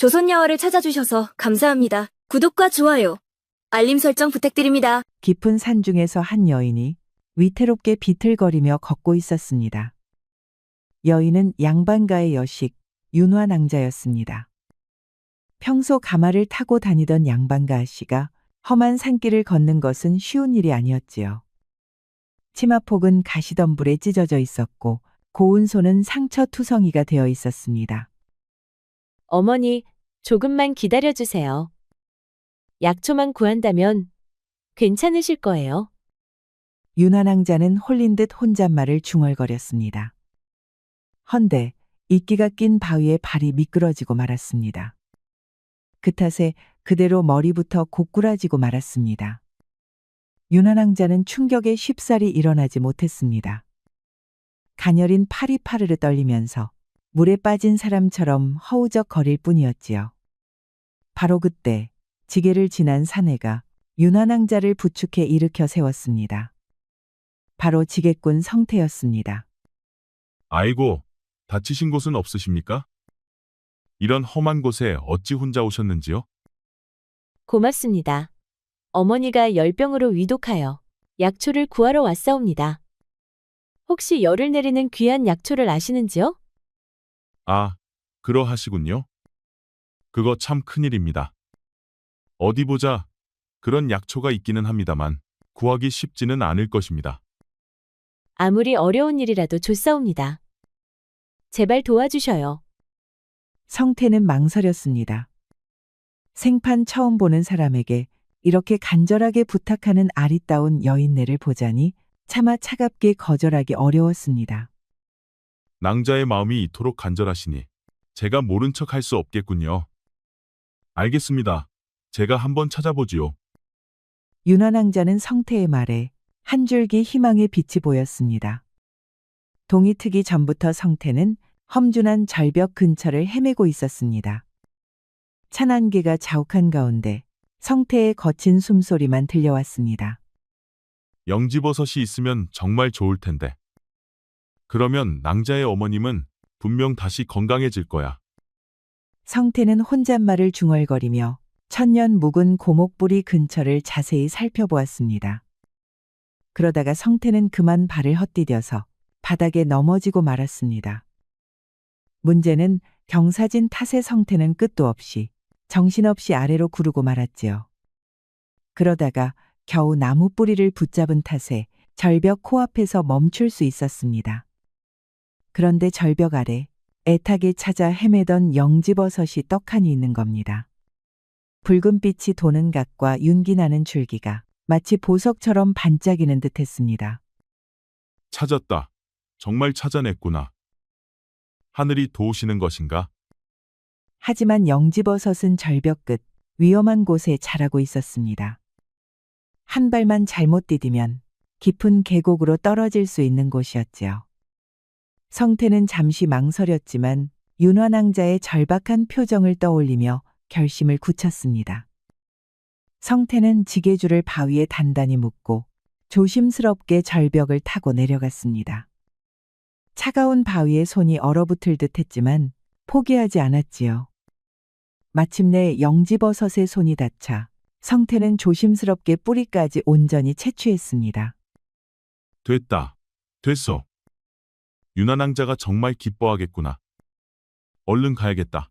조선야월을 찾아주셔서 감사합니다. 구독과 좋아요, 알림 설정 부탁드립니다. 깊은 산 중에서 한 여인이 위태롭게 비틀거리며 걷고 있었습니다. 여인은 양반가의 여식 윤화낭자였습니다. 평소 가마를 타고 다니던 양반가 씨가 험한 산길을 걷는 것은 쉬운 일이 아니었지요. 치마폭은 가시덤불에 찢어져 있었고 고운 손은 상처투성이가 되어 있었습니다. 어머니, 조금만 기다려주세요. 약초만 구한다면 괜찮으실 거예요. 윤화낭자는 홀린 듯 혼잣말을 중얼거렸습니다. 헌데 이끼가 낀 바위에 발이 미끄러지고 말았습니다. 그 탓에 그대로 머리부터 고꾸라지고 말았습니다. 윤화낭자는 충격에 쉽사리 일어나지 못했습니다. 가녀린 팔이 파르르 떨리면서 물에 빠진 사람처럼 허우적거릴 뿐이었지요. 바로 그때 지게를 지난 사내가 윤화낭자를 부축해 일으켜 세웠습니다. 바로 지게꾼 성태였습니다. 아이고, 다치신 곳은 없으십니까? 이런 험한 곳에 어찌 혼자 오셨는지요? 고맙습니다. 어머니가 열병으로 위독하여 약초를 구하러 왔사옵니다. 혹시 열을 내리는 귀한 약초를 아시는지요? 아, 그러하시군요. 그거 참 큰일입니다. 어디 보자. 그런 약초가 있기는 합니다만 구하기 쉽지는 않을 것입니다. 아무리 어려운 일이라도 좋사옵니다. 제발 도와주셔요. 성태는 망설였습니다. 생판 처음 보는 사람에게 이렇게 간절하게 부탁하는 아리따운 여인네를 보자니 차마 차갑게 거절하기 어려웠습니다. 낭자의 마음이 이토록 간절하시니 제가 모른 척 할 수 없겠군요. 알겠습니다. 제가 한번 찾아보지요. 윤화낭자는 성태의 말에 한 줄기 희망의 빛이 보였습니다. 동이 트기 전부터 성태는 험준한 절벽 근처를 헤매고 있었습니다. 찬 안개가 자욱한 가운데 성태의 거친 숨소리만 들려왔습니다. 영지버섯이 있으면 정말 좋을 텐데. 그러면 낭자의 어머님은 분명 다시 건강해질 거야. 성태는 혼잣말을 중얼거리며 천년 묵은 고목뿌리 근처를 자세히 살펴보았습니다. 그러다가 성태는 그만 발을 헛디뎌서 바닥에 넘어지고 말았습니다. 문제는 경사진 탓에 성태는 끝도 없이 정신없이 아래로 구르고 말았지요. 그러다가 겨우 나무 뿌리를 붙잡은 탓에 절벽 코앞에서 멈출 수 있었습니다. 그런데 절벽 아래 애타게 찾아 헤매던 영지버섯이 떡하니 있는 겁니다. 붉은 빛이 도는 각과 윤기 나는 줄기가 마치 보석처럼 반짝이는 듯했습니다. 찾았다. 정말 찾아냈구나. 하늘이 도우시는 것인가? 하지만 영지버섯은 절벽 끝 위험한 곳에 자라고 있었습니다. 한 발만 잘못 디디면 깊은 계곡으로 떨어질 수 있는 곳이었지요. 성태는 잠시 망설였지만 윤화낭자의 절박한 표정을 떠올리며 결심을 굳혔습니다. 성태는 지게줄을 바위에 단단히 묶고 조심스럽게 절벽을 타고 내려갔습니다. 차가운 바위에 손이 얼어붙을 듯 했지만 포기하지 않았지요. 마침내 영지버섯의 손이 닿자 성태는 조심스럽게 뿌리까지 온전히 채취했습니다. 됐다. 됐어. 윤화낭자가 정말 기뻐하겠구나. 얼른 가야겠다.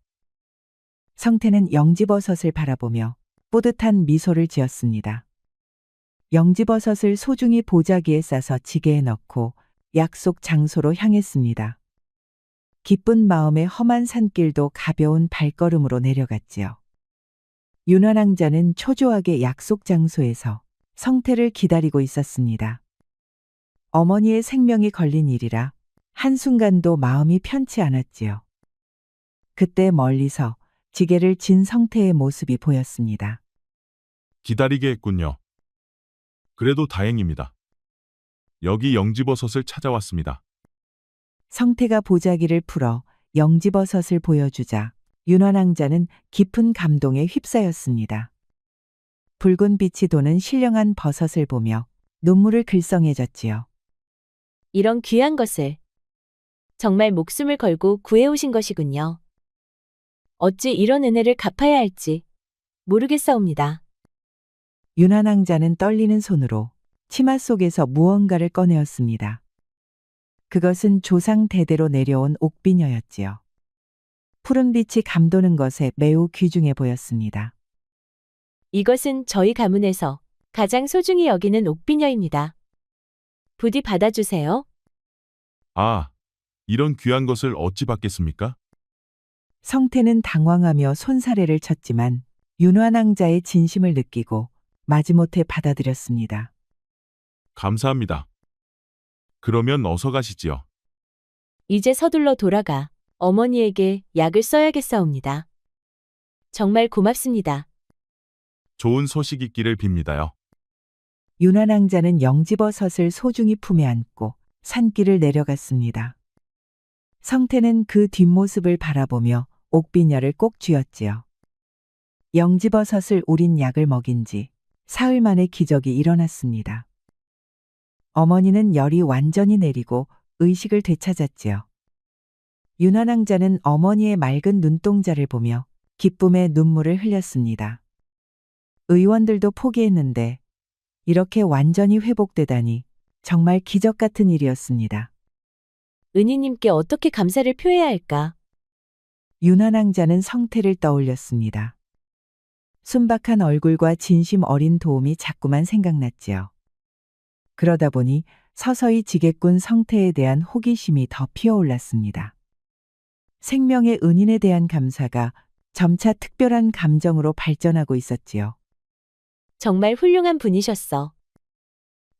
성태는 영지버섯을 바라보며 뿌듯한 미소를 지었습니다. 영지버섯을 소중히 보자기에 싸서 지게에 넣고 약속 장소로 향했습니다. 기쁜 마음에 험한 산길도 가벼운 발걸음으로 내려갔지요. 윤화낭자는 초조하게 약속 장소에서 성태를 기다리고 있었습니다. 어머니의 생명이 걸린 일이라 한순간도 마음이 편치 않았지요. 그때 멀리서 지게를 진 성태의 모습이 보였습니다. 기다리게 했군요. 그래도 다행입니다. 여기 영지버섯을 찾아왔습니다. 성태가 보자기를 풀어 영지버섯을 보여주자 윤화낭자는 깊은 감동에 휩싸였습니다. 붉은 빛이 도는 신령한 버섯을 보며 눈물을 글썽해졌지요. 이런 귀한 것을 정말 목숨을 걸고 구해오신 것이군요. 어찌 이런 은혜를 갚아야 할지 모르겠사옵니다. 윤한왕자는 떨리는 손으로 치마 속에서 무언가를 꺼내었습니다. 그것은 조상 대대로 내려온 옥비녀였지요. 푸른 빛이 감도는 것에 매우 귀중해 보였습니다. 이것은 저희 가문에서 가장 소중히 여기는 옥비녀입니다. 부디 받아주세요. 아, 이런 귀한 것을 어찌 받겠습니까? 성태는 당황하며 손사래를 쳤지만 윤환왕자의 진심을 느끼고 마지못해 받아들였습니다. 감사합니다. 그러면 어서 가시지요. 이제 서둘러 돌아가 어머니에게 약을 써야겠사옵니다. 정말 고맙습니다. 좋은 소식 있기를 빕니다요. 윤환왕자는 영지버섯을 소중히 품에 안고 산길을 내려갔습니다. 성태는 그 뒷모습을 바라보며 옥비녀를 꼭 쥐었지요. 영지버섯을 우린 약을 먹인 지 사흘 만에 기적이 일어났습니다. 어머니는 열이 완전히 내리고 의식을 되찾았지요. 윤환왕자는 어머니의 맑은 눈동자를 보며 기쁨의 눈물을 흘렸습니다. 의원들도 포기했는데 이렇게 완전히 회복되다니 정말 기적 같은 일이었습니다. 은희님께 어떻게 감사를 표해야 할까? 윤환왕자는 성태를 떠올렸습니다. 순박한 얼굴과 진심 어린 도움이 자꾸만 생각났지요. 그러다 보니 서서히 지게꾼 성태에 대한 호기심이 더 피어올랐습니다. 생명의 은인에 대한 감사가 점차 특별한 감정으로 발전하고 있었지요. 정말 훌륭한 분이셨어.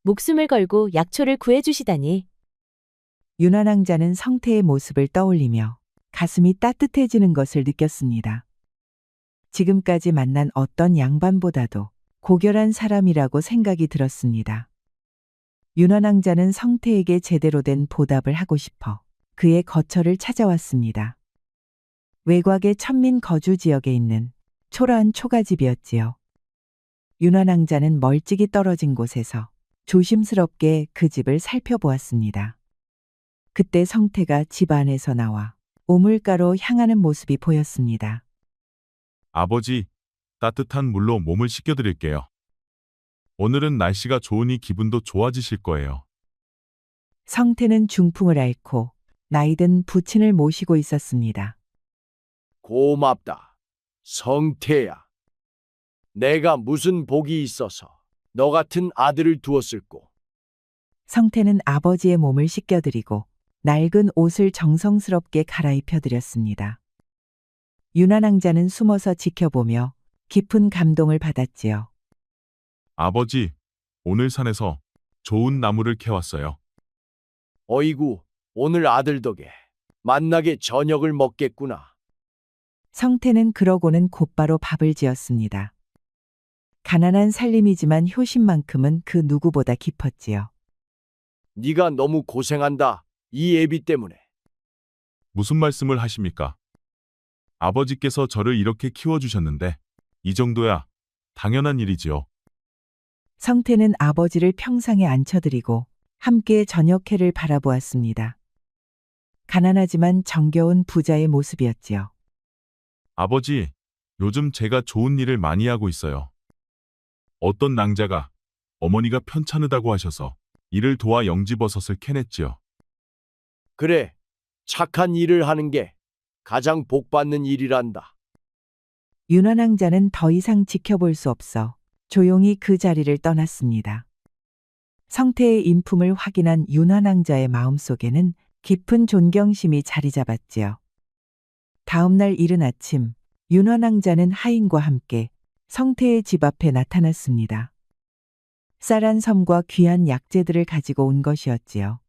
목숨을 걸고 약초를 구해주시다니. 윤환왕자는 성태의 모습을 떠올리며 가슴이 따뜻해지는 것을 느꼈습니다. 지금까지 만난 어떤 양반보다도 고결한 사람이라고 생각이 들었습니다. 윤환왕자는 성태에게 제대로 된 보답을 하고 싶어 그의 거처를 찾아왔습니다. 외곽의 천민 거주 지역에 있는 초라한 초가집이었지요. 윤환왕자는 멀찍이 떨어진 곳에서 조심스럽게 그 집을 살펴보았습니다. 그때 성태가 집 안에서 나와 우물가로 향하는 모습이 보였습니다. 아버지, 따뜻한 물로 몸을 씻겨드릴게요. 오늘은 날씨가 좋으니 기분도 좋아지실 거예요. 성태는 중풍을 앓고 나이든 부친을 모시고 있었습니다. 고맙다, 성태야. 내가 무슨 복이 있어서 너 같은 아들을 두었을꼬. 성태는 아버지의 몸을 씻겨드리고 낡은 옷을 정성스럽게 갈아입혀드렸습니다. 윤환왕자는 숨어서 지켜보며 깊은 감동을 받았지요. 아버지, 오늘 산에서 좋은 나무를 캐왔어요. 어이구, 오늘 아들 덕에 만나게 저녁을 먹겠구나. 성태는 그러고는 곧바로 밥을 지었습니다. 가난한 살림이지만 효심만큼은 그 누구보다 깊었지요. 네가 너무 고생한다, 이 애비 때문에. 무슨 말씀을 하십니까? 아버지께서 저를 이렇게 키워주셨는데 이 정도야 당연한 일이지요. 성태는 아버지를 평상에 앉혀드리고 함께 저녁회를 바라보았습니다. 가난하지만 정겨운 부자의 모습이었지요. 아버지, 요즘 제가 좋은 일을 많이 하고 있어요. 어떤 낭자가 어머니가 편찮으다고 하셔서 이를 도와 영지버섯을 캐냈지요. 그래, 착한 일을 하는 게 가장 복받는 일이란다. 윤환왕자는 더 이상 지켜볼 수 없어 조용히 그 자리를 떠났습니다. 성태의 인품을 확인한 윤환왕자의 마음속에는 깊은 존경심이 자리 잡았지요. 다음 날 이른 아침, 윤환왕자는 하인과 함께 성태의 집 앞에 나타났습니다. 쌀한 섬과 귀한 약재들을 가지고 온 것이었지요.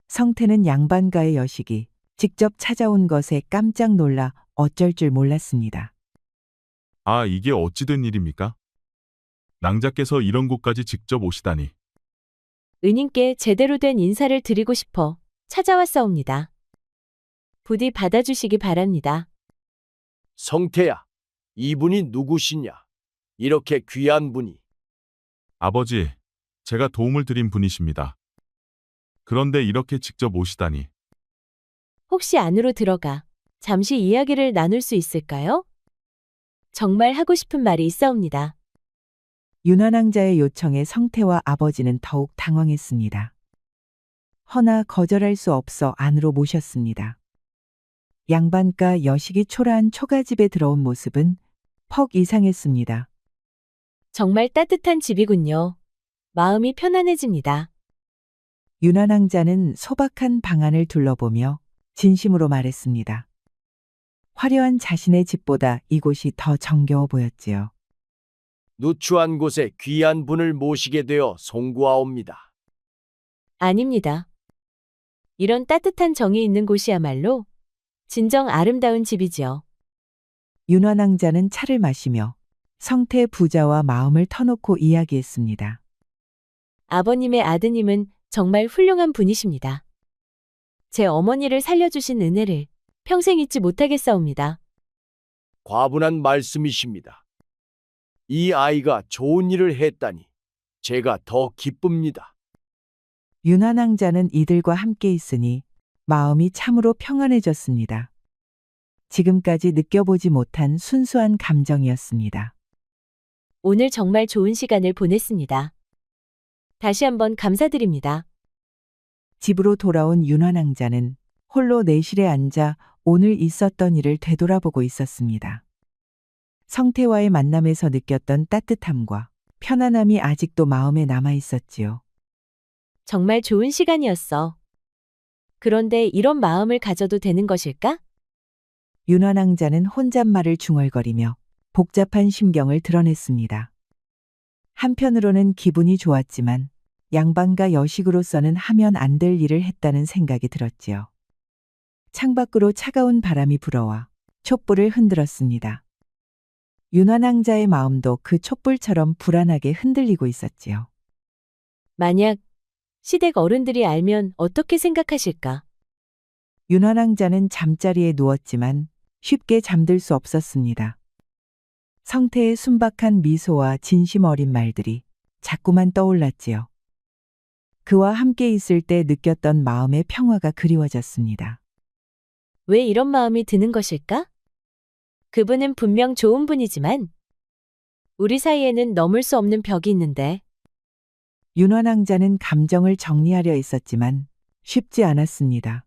성태는 양반가의 여식이 직접 찾아온 것에 깜짝 놀라 어쩔 줄 몰랐습니다. 아, 이게 어찌 된 일입니까? 낭자께서 이런 곳까지 직접 오시다니. 은인께 제대로 된 인사를 드리고 싶어 찾아왔사옵니다. 부디 받아주시기 바랍니다. 성태야, 이분이 누구시냐? 이렇게 귀한 분이. 아버지, 제가 도움을 드린 분이십니다. 그런데 이렇게 직접 오시다니. 혹시 안으로 들어가 잠시 이야기를 나눌 수 있을까요? 정말 하고 싶은 말이 있사옵니다. 윤환왕자의 요청에 성태와 아버지는 더욱 당황했습니다. 허나 거절할 수 없어 안으로 모셨습니다. 양반가 여식이 초라한 초가집에 들어온 모습은 퍽 이상했습니다. 정말 따뜻한 집이군요. 마음이 편안해집니다. 윤환왕자는 소박한 방안을 둘러보며 진심으로 말했습니다. 화려한 자신의 집보다 이곳이 더 정겨워 보였지요. 누추한 곳에 귀한 분을 모시게 되어 송구하옵니다. 아닙니다. 이런 따뜻한 정이 있는 곳이야말로 진정 아름다운 집이지요. 윤환왕자는 차를 마시며 성태 부자와 마음을 터놓고 이야기했습니다. 아버님의 아드님은 정말 훌륭한 분이십니다. 제 어머니를 살려주신 은혜를 평생 잊지 못하겠사옵니다. 과분한 말씀이십니다. 이 아이가 좋은 일을 했다니 제가 더 기쁩니다. 윤환왕자는 이들과 함께 있으니 마음이 참으로 평안해졌습니다. 지금까지 느껴보지 못한 순수한 감정이었습니다. 오늘 정말 좋은 시간을 보냈습니다. 다시 한번 감사드립니다. 집으로 돌아온 윤환왕자는 홀로 내실에 앉아 오늘 있었던 일을 되돌아보고 있었습니다. 성태와의 만남에서 느꼈던 따뜻함과 편안함이 아직도 마음에 남아 있었지요. 정말 좋은 시간이었어. 그런데 이런 마음을 가져도 되는 것일까? 윤환왕자는 혼잣말을 중얼거리며 복잡한 심경을 드러냈습니다. 한편으로는 기분이 좋았지만 양반가 여식으로서는 하면 안 될 일을 했다는 생각이 들었지요. 창밖으로 차가운 바람이 불어와 촛불을 흔들었습니다. 윤환왕자의 마음도 그 촛불처럼 불안하게 흔들리고 있었지요. 만약 시댁 어른들이 알면 어떻게 생각하실까? 윤환왕자는 잠자리에 누웠지만 쉽게 잠들 수 없었습니다. 성태의 순박한 미소와 진심 어린 말들이 자꾸만 떠올랐지요. 그와 함께 있을 때 느꼈던 마음의 평화가 그리워졌습니다. 왜 이런 마음이 드는 것일까? 그분은 분명 좋은 분이지만 우리 사이에는 넘을 수 없는 벽이 있는데 윤환왕자는 감정을 정리하려 했었지만 쉽지 않았습니다.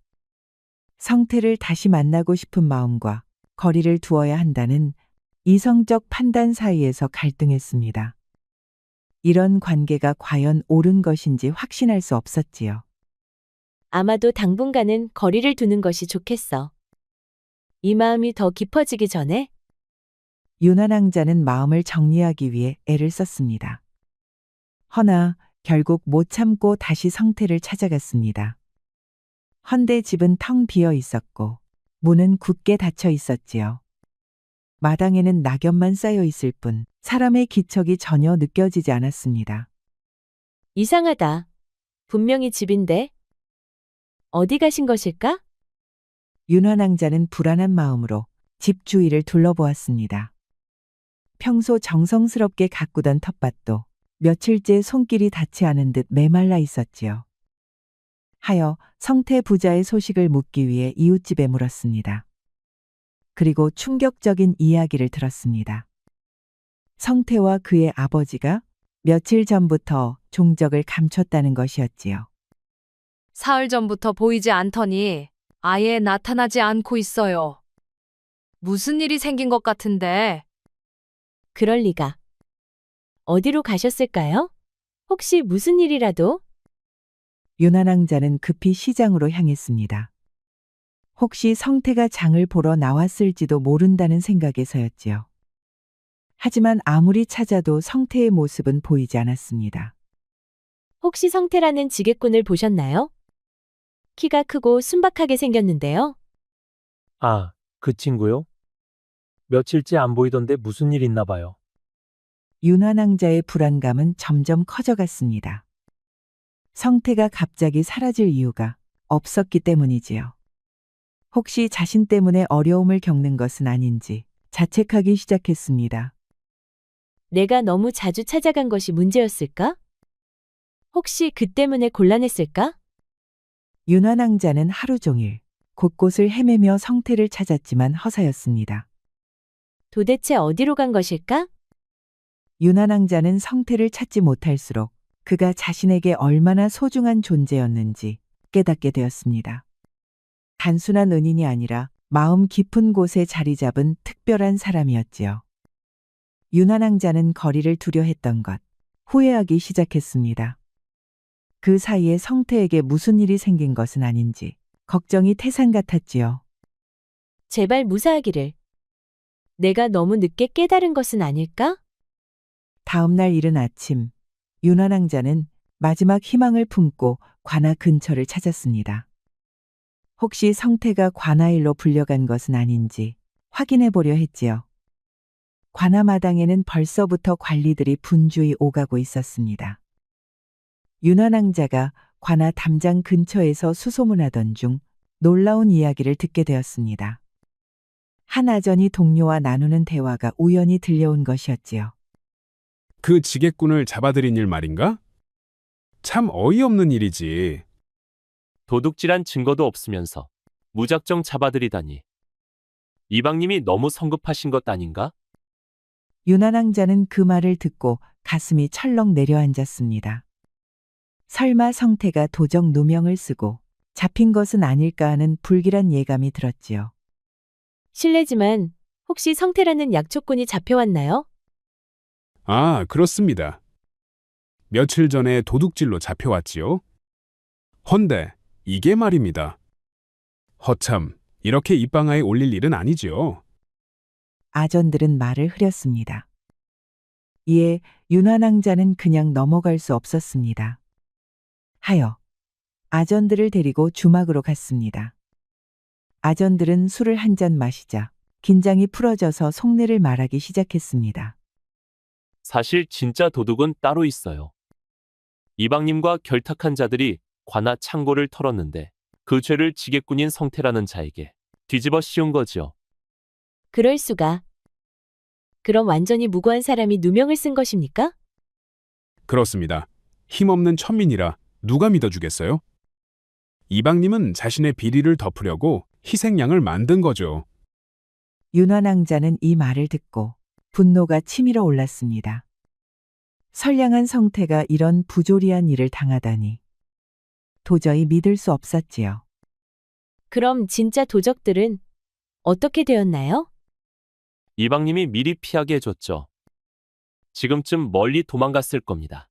성태를 다시 만나고 싶은 마음과 거리를 두어야 한다는 이성적 판단 사이에서 갈등했습니다. 이런 관계가 과연 옳은 것인지 확신할 수 없었지요. 아마도 당분간은 거리를 두는 것이 좋겠어. 이 마음이 더 깊어지기 전에 윤환왕자는 마음을 정리하기 위해 애를 썼습니다. 허나 결국 못 참고 다시 성태를 찾아갔습니다. 헌데 집은 텅 비어 있었고 문은 굳게 닫혀 있었지요. 마당에는 낙엽만 쌓여 있을 뿐 사람의 기척이 전혀 느껴지지 않았습니다. 이상하다. 분명히 집인데 어디 가신 것일까? 윤환왕자는 불안한 마음으로 집 주위를 둘러보았습니다. 평소 정성스럽게 가꾸던 텃밭도 며칠째 손길이 닿지 않은 듯 메말라 있었지요. 하여 성태 부자의 소식을 묻기 위해 이웃집에 물었습니다. 그리고 충격적인 이야기를 들었습니다. 성태와 그의 아버지가 며칠 전부터 종적을 감췄다는 것이었지요. 사흘 전부터 보이지 않더니 아예 나타나지 않고 있어요. 무슨 일이 생긴 것 같은데. 그럴 리가. 어디로 가셨을까요? 혹시 무슨 일이라도? 윤환왕자는 급히 시장으로 향했습니다. 혹시 성태가 장을 보러 나왔을지도 모른다는 생각에서였지요. 하지만 아무리 찾아도 성태의 모습은 보이지 않았습니다. 혹시 성태라는 지게꾼을 보셨나요? 키가 크고 순박하게 생겼는데요. 아, 그 친구요? 며칠째 안 보이던데 무슨 일 있나 봐요. 윤환왕자의 불안감은 점점 커져갔습니다. 성태가 갑자기 사라질 이유가 없었기 때문이지요. 혹시 자신 때문에 어려움을 겪는 것은 아닌지 자책하기 시작했습니다. 내가 너무 자주 찾아간 것이 문제였을까? 혹시 그 때문에 곤란했을까? 윤환왕자는 하루 종일 곳곳을 헤매며 성태를 찾았지만 허사였습니다. 도대체 어디로 간 것일까? 윤한왕자는 성태를 찾지 못할수록 그가 자신에게 얼마나 소중한 존재였는지 깨닫게 되었습니다. 단순한 은인이 아니라 마음 깊은 곳에 자리 잡은 특별한 사람이었지요. 윤한왕자는 거리를 두려했던 것, 후회하기 시작했습니다. 그 사이에 성태에게 무슨 일이 생긴 것은 아닌지 걱정이 태산 같았지요. 제발 무사하기를. 내가 너무 늦게 깨달은 것은 아닐까? 다음 날 이른 아침, 윤한왕자는 마지막 희망을 품고 관아 근처를 찾았습니다. 혹시 성태가 관아일로 불려간 것은 아닌지 확인해 보려 했지요. 관아 마당에는 벌써부터 관리들이 분주히 오가고 있었습니다. 윤한왕자가 관아 담장 근처에서 수소문하던 중 놀라운 이야기를 듣게 되었습니다. 한 아전이 동료와 나누는 대화가 우연히 들려온 것이었지요. 그 지게꾼을 잡아들인 일 말인가? 참 어이없는 일이지. 도둑질한 증거도 없으면서 무작정 잡아들이다니. 이방님이 너무 성급하신 것 아닌가? 윤한왕자는 그 말을 듣고 가슴이 철렁 내려앉았습니다. 설마 성태가 도적 누명을 쓰고 잡힌 것은 아닐까 하는 불길한 예감이 들었지요. 실례지만 혹시 성태라는 약초꾼이 잡혀왔나요? 아, 그렇습니다. 며칠 전에 도둑질로 잡혀왔지요. 헌데 이게 말입니다. 허참, 이렇게 입방아에 올릴 일은 아니지요. 아전들은 말을 흐렸습니다. 이에 윤한왕자는 그냥 넘어갈 수 없었습니다. 하여 아전들을 데리고 주막으로 갔습니다. 아전들은 술을 한 잔 마시자 긴장이 풀어져서 속내를 말하기 시작했습니다. 사실 진짜 도둑은 따로 있어요. 이방님과 결탁한 자들이 관아 창고를 털었는데 그 죄를 지게꾼인 성태라는 자에게 뒤집어 씌운 거지요. 그럴 수가. 그럼 완전히 무고한 사람이 누명을 쓴 것입니까? 그렇습니다. 힘없는 천민이라 누가 믿어주겠어요? 이방님은 자신의 비리를 덮으려고 희생양을 만든 거죠. 윤한왕자는 이 말을 듣고 분노가 치밀어 올랐습니다. 선량한 성태가 이런 부조리한 일을 당하다니 도저히 믿을 수 없었지요. 그럼 진짜 도적들은 어떻게 되었나요? 이방님이 미리 피하게 해줬죠. 지금쯤 멀리 도망갔을 겁니다.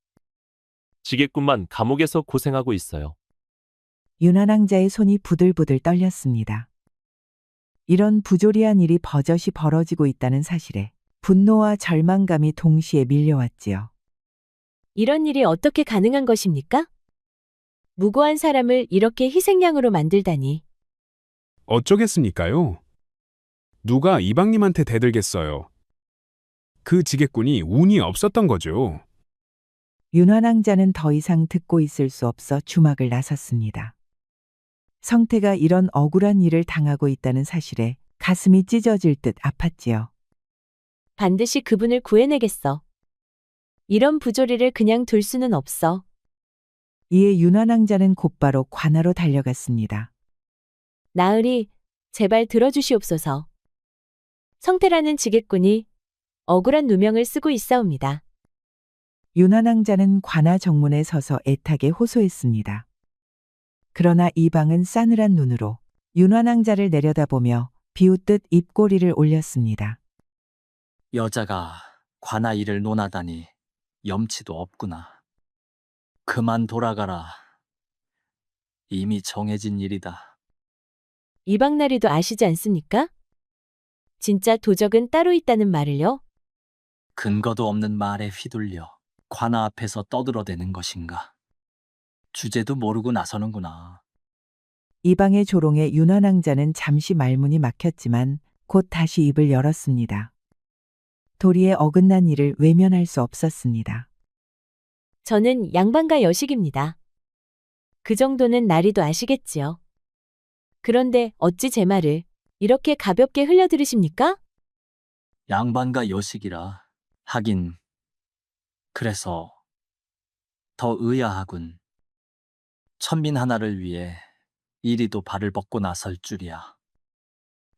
지게꾼만 감옥에서 고생하고 있어요. 윤한왕자의 손이 부들부들 떨렸습니다. 이런 부조리한 일이 버젓이 벌어지고 있다는 사실에 분노와 절망감이 동시에 밀려왔지요. 이런 일이 어떻게 가능한 것입니까? 무고한 사람을 이렇게 희생양으로 만들다니. 어쩌겠습니까요? 누가 이방님한테 대들겠어요. 그 지게꾼이 운이 없었던 거죠. 윤한왕자는 더 이상 듣고 있을 수 없어 주막을 나섰습니다. 성태가 이런 억울한 일을 당하고 있다는 사실에 가슴이 찢어질 듯 아팠지요. 반드시 그분을 구해내겠어. 이런 부조리를 그냥 둘 수는 없어. 이에 윤한왕자는 곧바로 관아로 달려갔습니다. 나으리, 제발 들어주시옵소서. 성태라는 지게꾼이 억울한 누명을 쓰고 있사옵니다. 윤한왕자는 관아 정문에 서서 애타게 호소했습니다. 그러나 이방은 싸늘한 눈으로 윤한왕자를 내려다보며 비웃듯 입꼬리를 올렸습니다. 여자가 관아 일을 논하다니 염치도 없구나. 그만 돌아가라. 이미 정해진 일이다. 이방나리도 아시지 않습니까? 진짜 도적은 따로 있다는 말을요? 근거도 없는 말에 휘둘려 관아 앞에서 떠들어대는 것인가. 주제도 모르고 나서는구나. 이방의 조롱에 윤한왕자는 잠시 말문이 막혔지만 곧 다시 입을 열었습니다. 도리의 어긋난 일을 외면할 수 없었습니다. 저는 양반가 여식입니다. 그 정도는 나리도 아시겠지요. 그런데 어찌 제 말을 이렇게 가볍게 흘려들으십니까? 양반과 여식이라 하긴 그래서 더 의아하군. 천민 하나를 위해 이리도 발을 뻗고 나설 줄이야.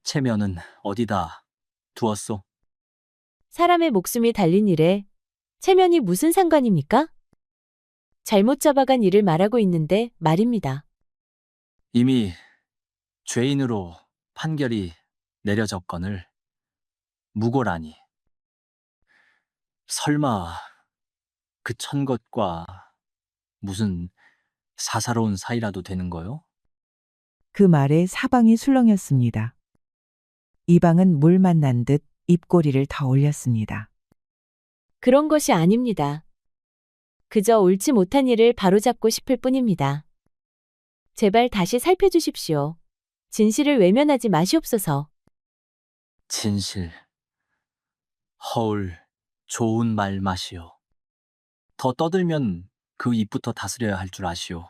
체면은 어디다 두었소? 사람의 목숨이 달린 일에 체면이 무슨 상관입니까? 잘못 잡아간 일을 말하고 있는데 말입니다. 이미 죄인으로 판결이 내려졌거늘 무고라니. 설마 그 천것과 무슨 사사로운 사이라도 되는 거요? 그 말에 사방이 술렁였습니다. 이방은 물 만난 듯 입꼬리를 더 올렸습니다. 그런 것이 아닙니다. 그저 옳지 못한 일을 바로잡고 싶을 뿐입니다. 제발 다시 살펴주십시오. 진실을 외면하지 마시옵소서. 진실. 허울, 좋은 말 마시오. 더 떠들면 그 입부터 다스려야 할 줄 아시오.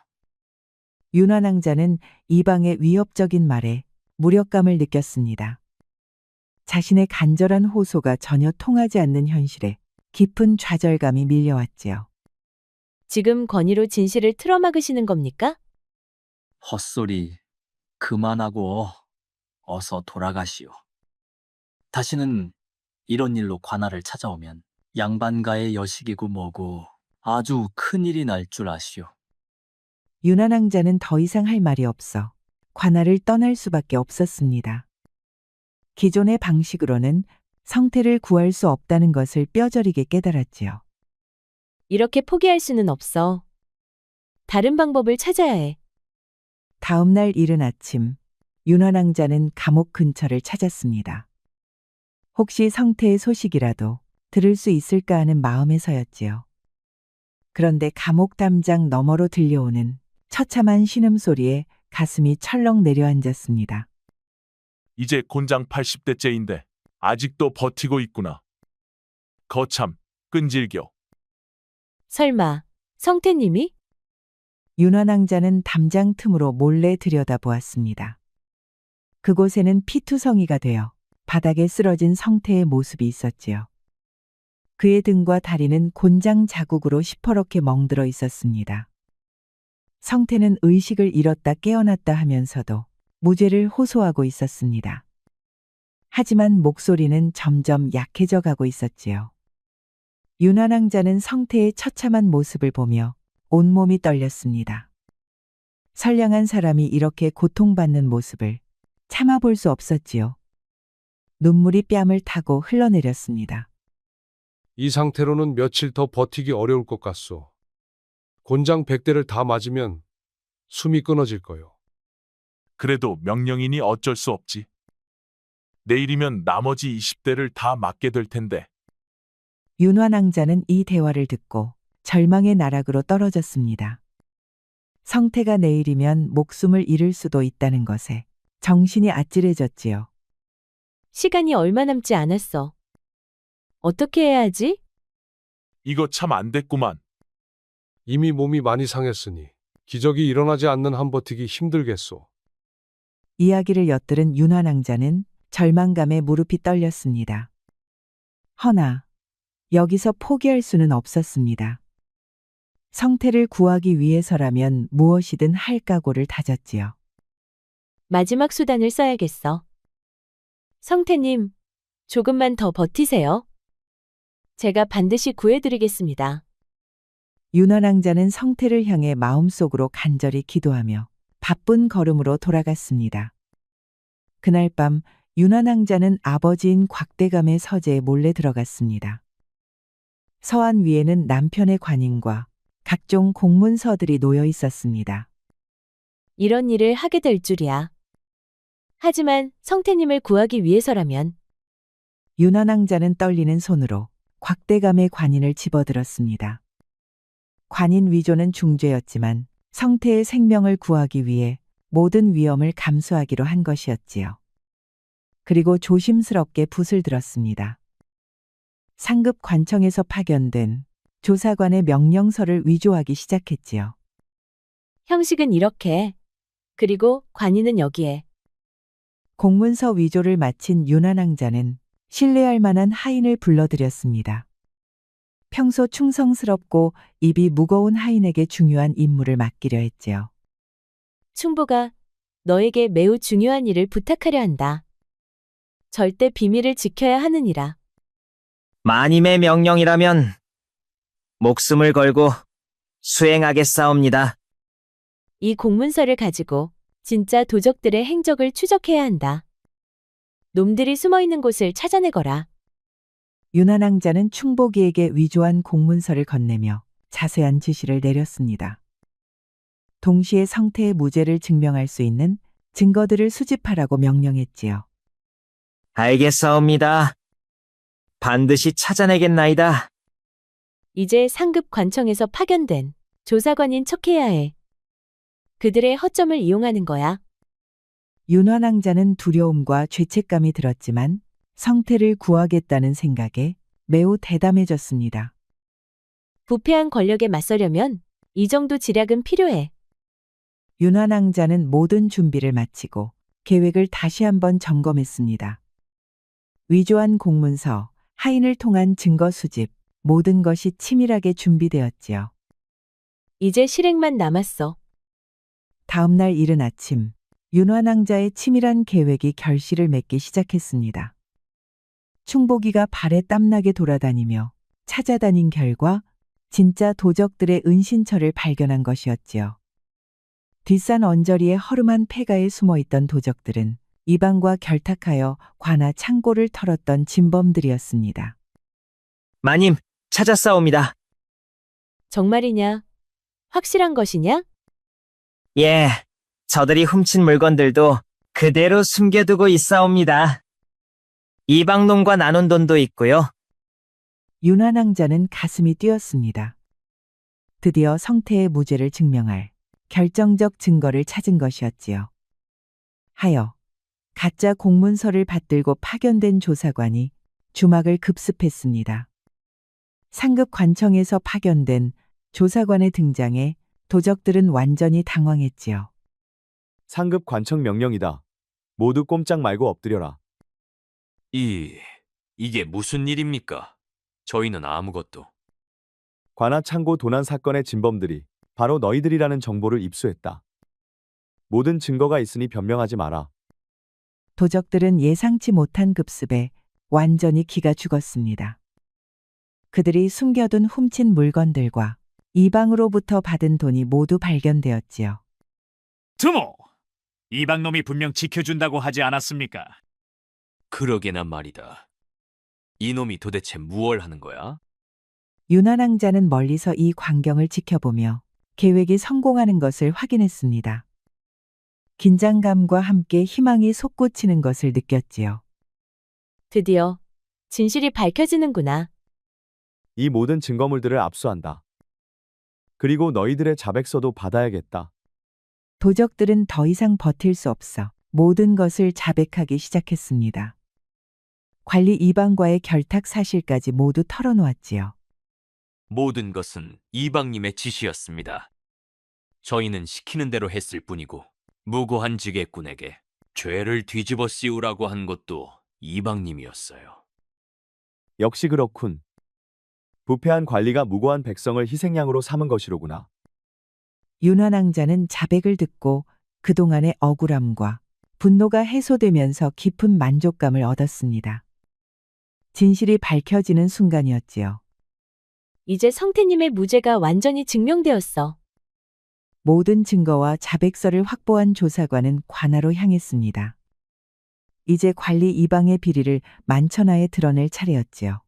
윤환왕자는 이방의 위협적인 말에 무력감을 느꼈습니다. 자신의 간절한 호소가 전혀 통하지 않는 현실에 깊은 좌절감이 밀려왔지요. 지금 권위로 진실을 틀어막으시는 겁니까? 헛소리 그만하고 어서 돌아가시오. 다시는 이런 일로 관할을 찾아오면 양반가의 여식이고 뭐고 아주 큰일이 날 줄 아시오. 윤환왕자는 더 이상 할 말이 없어 관할을 떠날 수밖에 없었습니다. 기존의 방식으로는 성태를 구할 수 없다는 것을 뼈저리게 깨달았지요. 이렇게 포기할 수는 없어. 다른 방법을 찾아야 해. 다음 날 이른 아침, 윤환왕자는 감옥 근처를 찾았습니다. 혹시 성태의 소식이라도 들을 수 있을까 하는 마음에서였지요. 그런데 감옥 담장 너머로 들려오는 처참한 신음소리에 가슴이 철렁 내려앉았습니다. 이제 곤장 80대째인데 아직도 버티고 있구나. 거참, 끈질겨. 설마 성태님이? 윤환왕자는 담장 틈으로 몰래 들여다보았습니다. 그곳에는 피투성이가 되어 바닥에 쓰러진 성태의 모습이 있었지요. 그의 등과 다리는 곤장 자국으로 시퍼렇게 멍들어 있었습니다. 성태는 의식을 잃었다 깨어났다 하면서도 무죄를 호소하고 있었습니다. 하지만 목소리는 점점 약해져 가고 있었지요. 윤환왕자는 성태의 처참한 모습을 보며 온몸이 떨렸습니다. 선량한 사람이 이렇게 고통받는 모습을 참아볼 수 없었지요. 눈물이 뺨을 타고 흘러내렸습니다. 이 상태로는 며칠 더 버티기 어려울 것 같소. 곤장 100대를 다 맞으면 숨이 끊어질 거요. 그래도 명령이니 어쩔 수 없지. 내일이면 나머지 20대를 다 맞게 될 텐데. 윤환왕자는 이 대화를 듣고 절망의 나락으로 떨어졌습니다. 성태가 내일이면 목숨을 잃을 수도 있다는 것에 정신이 아찔해졌지요. 시간이 얼마 남지 않았어. 어떻게 해야 하지? 이거 참 안 됐구만. 이미 몸이 많이 상했으니 기적이 일어나지 않는 한 버티기 힘들겠소. 이야기를 엿들은 윤환왕자는 절망감에 무릎이 떨렸습니다. 허나 여기서 포기할 수는 없었습니다. 성태를 구하기 위해서라면 무엇이든 할 각오를 다졌지요. 마지막 수단을 써야겠어. 성태님, 조금만 더 버티세요. 제가 반드시 구해드리겠습니다. 윤환왕자는 성태를 향해 마음속으로 간절히 기도하며 바쁜 걸음으로 돌아갔습니다. 그날 밤 윤환왕자는 아버지인 곽대감의 서재에 몰래 들어갔습니다. 서안 위에는 남편의 관인과 각종 공문서들이 놓여 있었습니다. 이런 일을 하게 될 줄이야. 하지만 성태님을 구하기 위해서라면 윤환왕자는 떨리는 손으로 곽대감의 관인을 집어들었습니다. 관인 위조는 중죄였지만 성태의 생명을 구하기 위해 모든 위험을 감수하기로 한 것이었지요. 그리고 조심스럽게 붓을 들었습니다. 상급 관청에서 파견된 조사관의 명령서를 위조하기 시작했지요. 형식은 이렇게, 그리고 관인은 여기에. 공문서 위조를 마친 윤환왕자는 신뢰할 만한 하인을 불러들였습니다. 평소 충성스럽고 입이 무거운 하인에게 중요한 임무를 맡기려 했지요. 충보가 너에게 매우 중요한 일을 부탁하려 한다. 절대 비밀을 지켜야 하느니라. 마님의 명령이라면 목숨을 걸고 수행하겠사옵니다. 이 공문서를 가지고 진짜 도적들의 행적을 추적해야 한다. 놈들이 숨어 있는 곳을 찾아내거라. 윤환왕자는 충복이에게 위조한 공문서를 건네며 자세한 지시를 내렸습니다. 동시에 성태의 무죄를 증명할 수 있는 증거들을 수집하라고 명령했지요. 알겠사옵니다. 반드시 찾아내겠나이다. 이제 상급 관청에서 파견된 조사관인 척해야 해. 그들의 허점을 이용하는 거야. 윤환왕자는 두려움과 죄책감이 들었지만 성태를 구하겠다는 생각에 매우 대담해졌습니다. 부패한 권력에 맞서려면 이 정도 지략은 필요해. 윤환왕자는 모든 준비를 마치고 계획을 다시 한번 점검했습니다. 위조한 공문서, 하인을 통한 증거 수집, 모든 것이 치밀하게 준비되었지요. 이제 실행만 남았어. 다음 날 이른 아침, 윤환왕자의 치밀한 계획이 결실을 맺기 시작했습니다. 충복이가 발에 땀나게 돌아다니며 찾아다닌 결과 진짜 도적들의 은신처를 발견한 것이었지요. 뒷산 언저리의 허름한 폐가에 숨어있던 도적들은 이방과 결탁하여 관아 창고를 털었던 진범들이었습니다. 마님, 찾았사옵니다. 정말이냐? 확실한 것이냐? 예, 저들이 훔친 물건들도 그대로 숨겨두고 있사옵니다. 이방놈과 나눈 돈도 있고요. 윤환왕자는 가슴이 뛰었습니다. 드디어 성태의 무죄를 증명할 결정적 증거를 찾은 것이었지요. 하여 가짜 공문서를 받들고 파견된 조사관이 주막을 급습했습니다. 상급 관청에서 파견된 조사관의 등장에 도적들은 완전히 당황했지요. 상급 관청 명령이다. 모두 꼼짝 말고 엎드려라. 이게 무슨 일입니까? 저희는 아무것도. 관아 창고 도난 사건의 진범들이 바로 너희들이라는 정보를 입수했다. 모든 증거가 있으니 변명하지 마라. 도적들은 예상치 못한 급습에 완전히 기가 죽었습니다. 그들이 숨겨둔 훔친 물건들과 이방으로부터 받은 돈이 모두 발견되었지요. 두모! 이방놈이 분명 지켜준다고 하지 않았습니까? 그러게나 말이다. 이놈이 도대체 무얼 하는 거야? 윤환왕자는 멀리서 이 광경을 지켜보며 계획이 성공하는 것을 확인했습니다. 긴장감과 함께 희망이 솟구치는 것을 느꼈지요. 드디어 진실이 밝혀지는구나. 이 모든 증거물들을 압수한다. 그리고 너희들의 자백서도 받아야겠다. 도적들은 더 이상 버틸 수 없어 모든 것을 자백하기 시작했습니다. 관리 이방과의 결탁 사실까지 모두 털어놓았지요. 모든 것은 이방님의 지시였습니다. 저희는 시키는 대로 했을 뿐이고 무고한 지게꾼에게 죄를 뒤집어 씌우라고 한 것도 이방님이었어요. 역시 그렇군. 부패한 관리가 무고한 백성을 희생양으로 삼은 것이로구나. 윤환왕자는 자백을 듣고 그동안의 억울함과 분노가 해소되면서 깊은 만족감을 얻었습니다. 진실이 밝혀지는 순간이었지요. 이제 성태님의 무죄가 완전히 증명되었어. 모든 증거와 자백서를 확보한 조사관은 관아로 향했습니다. 이제 관리 이방의 비리를 만천하에 드러낼 차례였지요.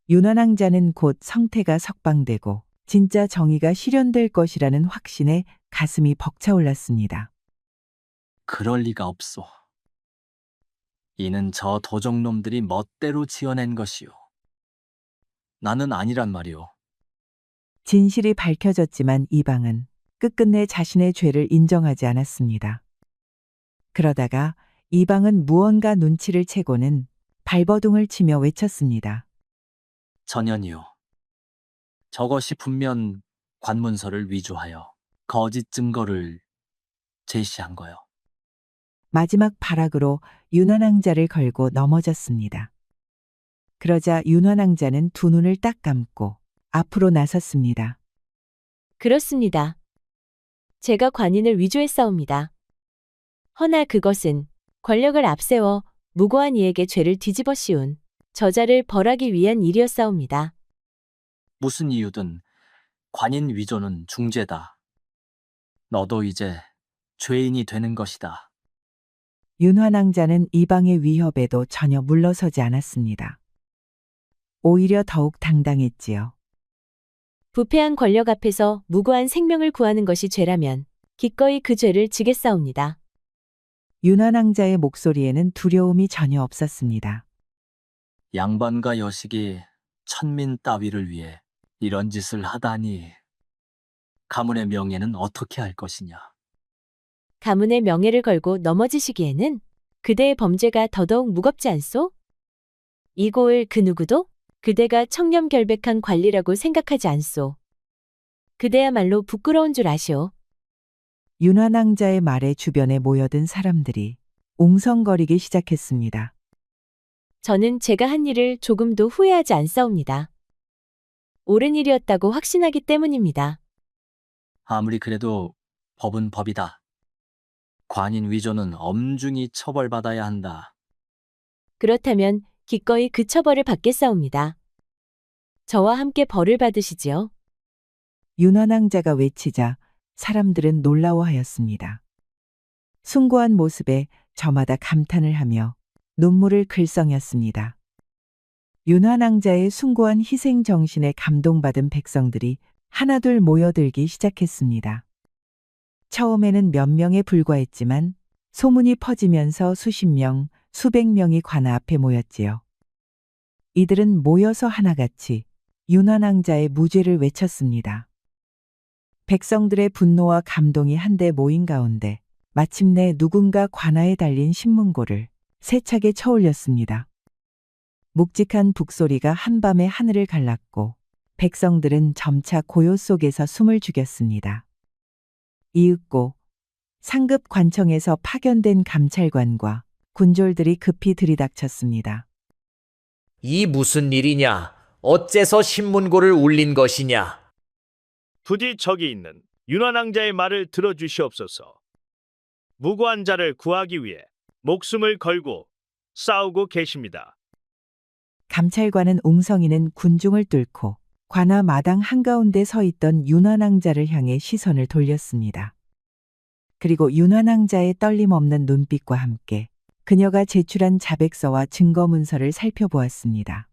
윤환왕자는 곧 성태가 석방되고 진짜 정의가 실현될 것이라는 확신에 가슴이 벅차올랐습니다. 그럴 리가 없소. 이는 저 도적놈들이 멋대로 지어낸 것이오. 나는 아니란 말이오. 진실이 밝혀졌지만 이방은 끝끝내 자신의 죄를 인정하지 않았습니다. 그러다가 이방은 무언가 눈치를 채고는 발버둥을 치며 외쳤습니다. 전현이요. 저것이 분명 관문서를 위조하여 거짓 증거를 제시한 거요. 마지막 발악으로 윤환왕자를 걸고 넘어졌습니다. 그러자 윤환왕자는 두 눈을 딱 감고 앞으로 나섰습니다. 그렇습니다. 제가 관인을 위조했사옵니다. 허나 그것은 권력을 앞세워 무고한 이에게 죄를 뒤집어 씌운 저자를 벌하기 위한 일이었사옵니다. 무슨 이유든 관인 위조는 중죄다. 너도 이제 죄인이 되는 것이다. 윤환왕자는 이방의 위협에도 전혀 물러서지 않았습니다. 오히려 더욱 당당했지요. 부패한 권력 앞에서 무고한 생명을 구하는 것이 죄라면 기꺼이 그 죄를 지겠사옵니다. 윤환왕자의 목소리에는 두려움이 전혀 없었습니다. 양반과 여식이 천민 따위를 위해 이런 짓을 하다니 가문의 명예는 어떻게 할 것이냐. 가문의 명예를 걸고 넘어지시기에는 그대의 범죄가 더더욱 무겁지 않소? 이고을 그 누구도 그대가 청렴결백한 관리라고 생각하지 않소. 그대야말로 부끄러운 줄 아시오. 윤환왕자의 말에 주변에 모여든 사람들이 웅성거리기 시작했습니다. 저는 제가 한 일을 조금도 후회하지 않사옵니다. 옳은 일이었다고 확신하기 때문입니다. 아무리 그래도 법은 법이다. 관인 위조는 엄중히 처벌받아야 한다. 그렇다면 기꺼이 그 처벌을 받겠사옵니다. 저와 함께 벌을 받으시지요. 윤환왕자가 외치자 사람들은 놀라워하였습니다. 숭고한 모습에 저마다 감탄을 하며 눈물을 글썽였습니다. 윤환왕자의 숭고한 희생 정신에 감동받은 백성들이 하나둘 모여들기 시작했습니다. 처음에는 몇 명에 불과했지만 소문이 퍼지면서 수십 명, 수백 명이 관아 앞에 모였지요. 이들은 모여서 하나같이 윤환왕자의 무죄를 외쳤습니다. 백성들의 분노와 감동이 한데 모인 가운데 마침내 누군가 관아에 달린 신문고를 세차게 쳐올렸습니다. 묵직한 북소리가 한밤에 하늘을 갈랐고 백성들은 점차 고요 속에서 숨을 죽였습니다. 이윽고 상급 관청에서 파견된 감찰관과 군졸들이 급히 들이닥쳤습니다. 이 무슨 일이냐? 어째서 신문고를 울린 것이냐? 부디 저기 있는 윤환왕자의 말을 들어주시옵소서. 무고한 자를 구하기 위해 목숨을 걸고 싸우고 계십니다. 감찰관은 웅성이는 군중을 뚫고 관아 마당 한가운데 서 있던 윤환왕자를 향해 시선을 돌렸습니다. 그리고 윤환왕자의 떨림없는 눈빛과 함께 그녀가 제출한 자백서와 증거문서를 살펴보았습니다.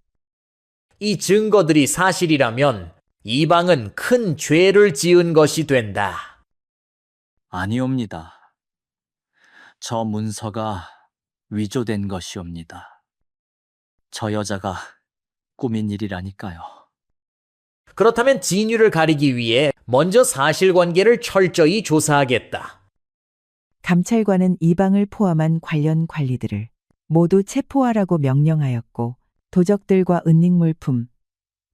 이 증거들이 사실이라면 이방은 큰 죄를 지은 것이 된다. 아니옵니다. 저 문서가 위조된 것이옵니다. 저 여자가 꾸민 일이라니까요. 그렇다면 진위를 가리기 위해 먼저 사실관계를 철저히 조사하겠다. 감찰관은 이방을 포함한 관련 관리들을 모두 체포하라고 명령하였고 도적들과 은닉물품,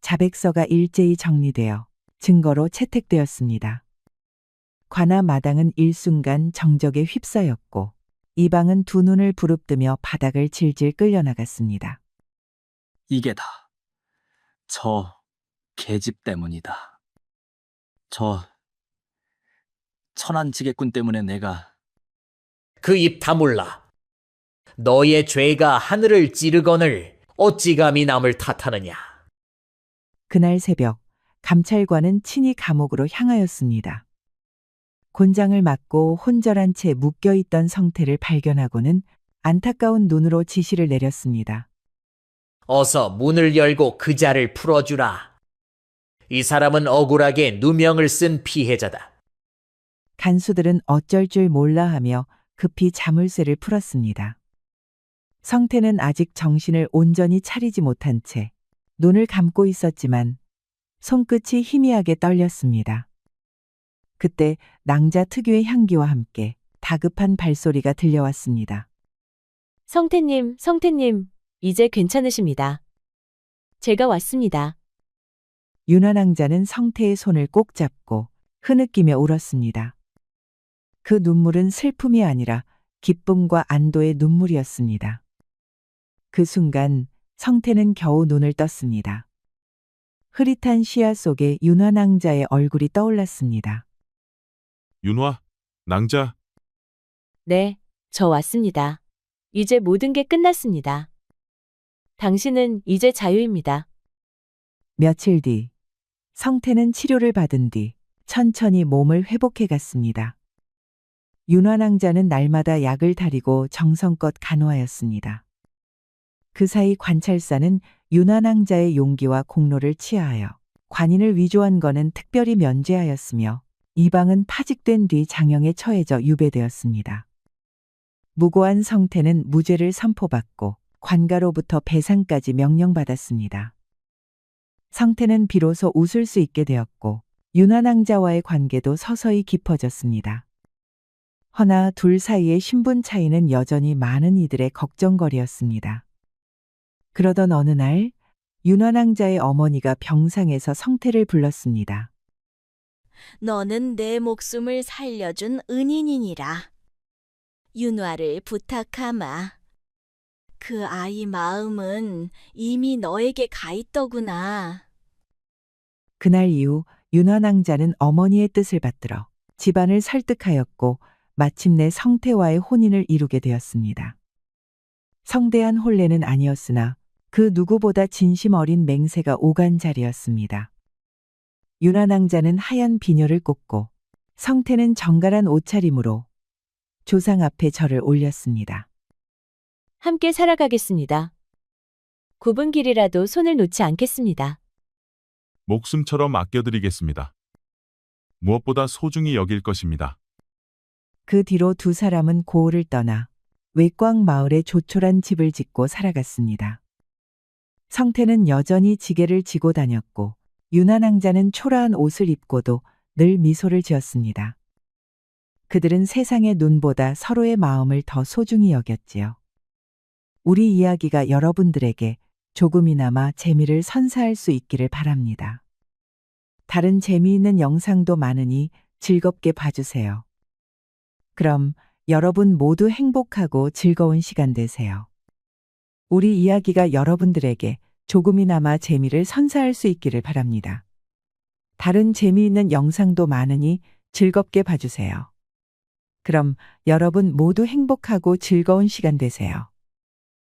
자백서가 일제히 정리되어 증거로 채택되었습니다. 관아 마당은 일순간 정적에 휩싸였고 이방은 두 눈을 부릅뜨며 바닥을 질질 끌려나갔습니다. 이게 다 저 계집 때문이다. 저 천한 지게꾼 때문에 내가 그 입 다물라. 너의 죄가 하늘을 찌르거늘 어찌 감히 남을 탓하느냐. 그날 새벽 감찰관은 친히 감옥으로 향하였습니다. 곤장을 맞고 혼절한 채 묶여있던 성태를 발견하고는 안타까운 눈으로 지시를 내렸습니다. 어서 문을 열고 그 자를 풀어주라. 이 사람은 억울하게 누명을 쓴 피해자다. 간수들은 어쩔 줄 몰라 하며 급히 자물쇠를 풀었습니다. 성태는 아직 정신을 온전히 차리지 못한 채 눈을 감고 있었지만 손끝이 희미하게 떨렸습니다. 그때 낭자 특유의 향기와 함께 다급한 발소리가 들려왔습니다. 성태님, 성태님, 이제 괜찮으십니다. 제가 왔습니다. 윤환왕자는 성태의 손을 꼭 잡고 흐느끼며 울었습니다. 그 눈물은 슬픔이 아니라 기쁨과 안도의 눈물이었습니다. 그 순간 성태는 겨우 눈을 떴습니다. 흐릿한 시야 속에 윤환왕자의 얼굴이 떠올랐습니다. 윤화, 낭자, 네, 저 왔습니다. 이제 모든 게 끝났습니다. 당신은 이제 자유입니다. 며칠 뒤 성태는 치료를 받은 뒤 천천히 몸을 회복해 갔습니다. 윤환왕자는 날마다 약을 다리고 정성껏 간호하였습니다. 그 사이 관찰사는 윤환왕자의 용기와 공로를 치하하여 관인을 위조한 거는 특별히 면제하였으며 이방은 파직된 뒤 장형에 처해져 유배되었습니다. 무고한 성태는 무죄를 선포받고 관가로부터 배상까지 명령받았습니다. 성태는 비로소 웃을 수 있게 되었고 윤환왕자와의 관계도 서서히 깊어졌습니다. 허나 둘 사이의 신분 차이는 여전히 많은 이들의 걱정거리였습니다. 그러던 어느 날 윤환왕자의 어머니가 병상에서 성태를 불렀습니다. 너는 내 목숨을 살려준 은인이니라. 윤화를 부탁하마. 그 아이 마음은 이미 너에게 가 있더구나. 그날 이후 윤환왕자는 어머니의 뜻을 받들어 집안을 설득하였고 마침내 성태와의 혼인을 이루게 되었습니다. 성대한 혼례는 아니었으나 그 누구보다 진심 어린 맹세가 오간 자리였습니다. 윤환왕자는 하얀 비녀를 꽂고 성태는 정갈한 옷차림으로 조상 앞에 절을 올렸습니다. 함께 살아가겠습니다. 굽은 길이라도 손을 놓지 않겠습니다. 목숨처럼 아껴드리겠습니다. 무엇보다 소중히 여길 것입니다. 그 뒤로 두 사람은 고을을 떠나 외광 마을에 조촐한 집을 짓고 살아갔습니다. 성태는 여전히 지게를 지고 다녔고 윤환왕자는 초라한 옷을 입고도 늘 미소를 지었습니다. 그들은 세상의 눈보다 서로의 마음을 더 소중히 여겼지요. 우리 이야기가 여러분들에게 조금이나마 재미를 선사할 수 있기를 바랍니다. 다른 재미있는 영상도 많으니 즐겁게 봐주세요. 그럼 여러분 모두 행복하고 즐거운 시간 되세요. 우리 이야기가 여러분들에게 조금이나마 재미를 선사할 수 있기를 바랍니다. 다른 재미있는 영상도 많으니 즐겁게 봐주세요. 그럼 여러분 모두 행복하고 즐거운 시간 되세요.